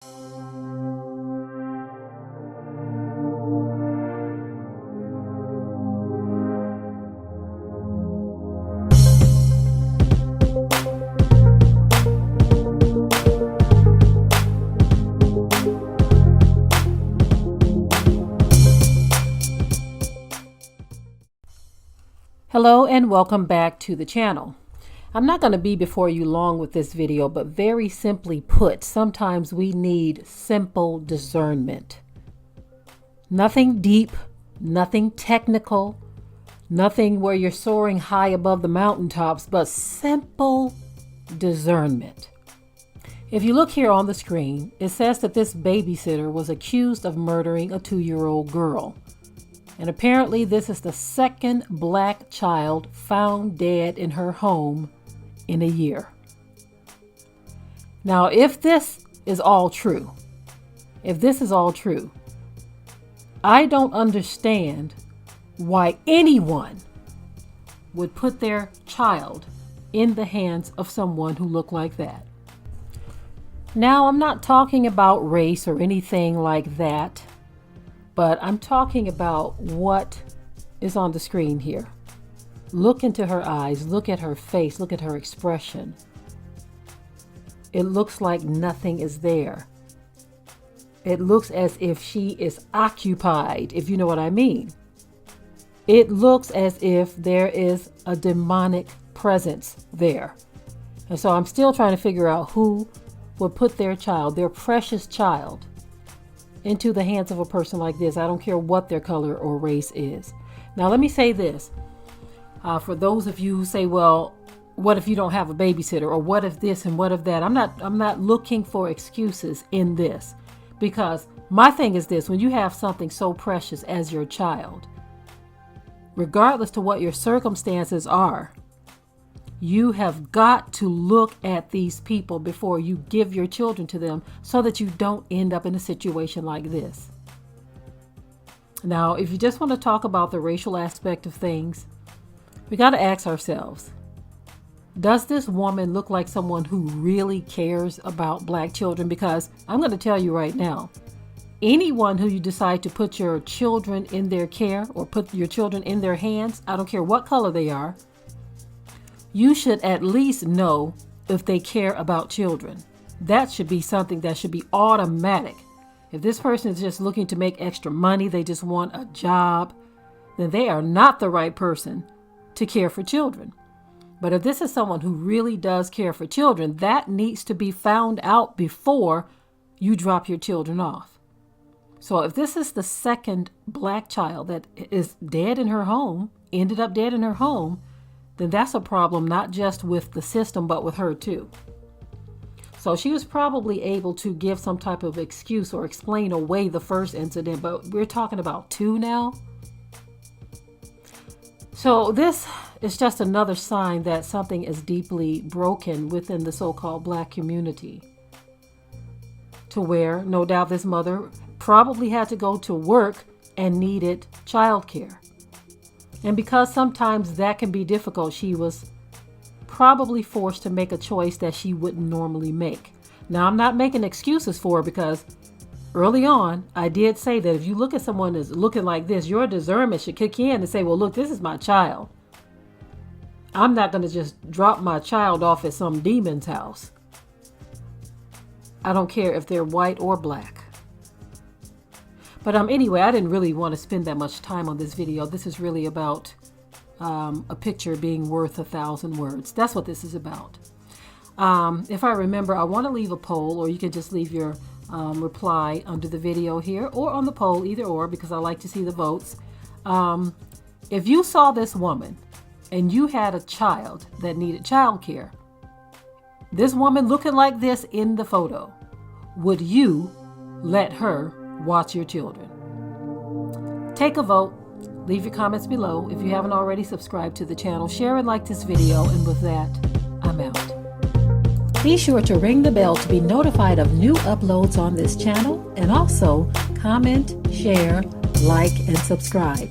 Hello and welcome back to the channel. I'm not going to be before you long with this video, but very simply put, sometimes we need simple discernment. Nothing deep, nothing technical, nothing where you're soaring high above the mountaintops, but simple discernment. If you look here on the screen, it says that this babysitter was accused of murdering a 2-year-old girl. And apparently this is the second black child found dead in her home in a year. Now, if this is all true, I don't understand why anyone would put their child in the hands of someone who looked like that. Now, I'm not talking about race or anything like that. But I'm talking about what is on the screen here. Look into her eyes, look at her face, look at her expression. It looks like nothing is there. It looks as if she is occupied, if you know what I mean. It looks as if there is a demonic presence there. And so I'm still trying to figure out who would put their child, their precious child, into the hands of a person like this. I don't care what their color or race is. Now, let me say this. For those of you who say, well, what if you don't have a babysitter? Or what if this and what if that? I'm not looking for excuses in this. Because my thing is this: when you have something so precious as your child, regardless to what your circumstances are, you have got to look at these people before you give your children to them so that you don't end up in a situation like this. Now, if you just want to talk about the racial aspect of things, we got to ask ourselves, does this woman look like someone who really cares about black children? Because I'm going to tell you right now, anyone who you decide to put your children in their care or put your children in their hands, I don't care what color they are, you should at least know if they care about children. That should be something that should be automatic. If this person is just looking to make extra money, they just want a job, then they are not the right person to care for children. But if this is someone who really does care for children, that needs to be found out before you drop your children off. So if this is the second black child that is dead in her home, ended up dead in her home, then that's a problem not just with the system, but with her too. So she was probably able to give some type of excuse or explain away the first incident, but we're talking about 2 now. So this is just another sign that something is deeply broken within the so-called black community, to where no doubt this mother probably had to go to work and needed childcare. And because sometimes that can be difficult, she was probably forced to make a choice that she wouldn't normally make. Now, I'm not making excuses for her, because early on, I did say that if you look at someone that's looking like this, your discernment should kick in and say, well, look, this is my child. I'm not going to just drop my child off at some demon's house. I don't care if they're white or black. But anyway, I didn't really want to spend that much time on this video. This is really about a picture being worth 1,000 words. That's what this is about. If I remember, I want to leave a poll, or you can just leave your reply under the video here or on the poll, either or, because I like to see the votes. If you saw this woman and you had a child that needed childcare, this woman looking like this in the photo, would you let her watch your children? Take a vote. Leave your comments below. If you haven't already subscribed to the channel, share and like this video. And with that, I'm out. Be sure to ring the bell to be notified of new uploads on this channel, and also comment, share, like, and subscribe.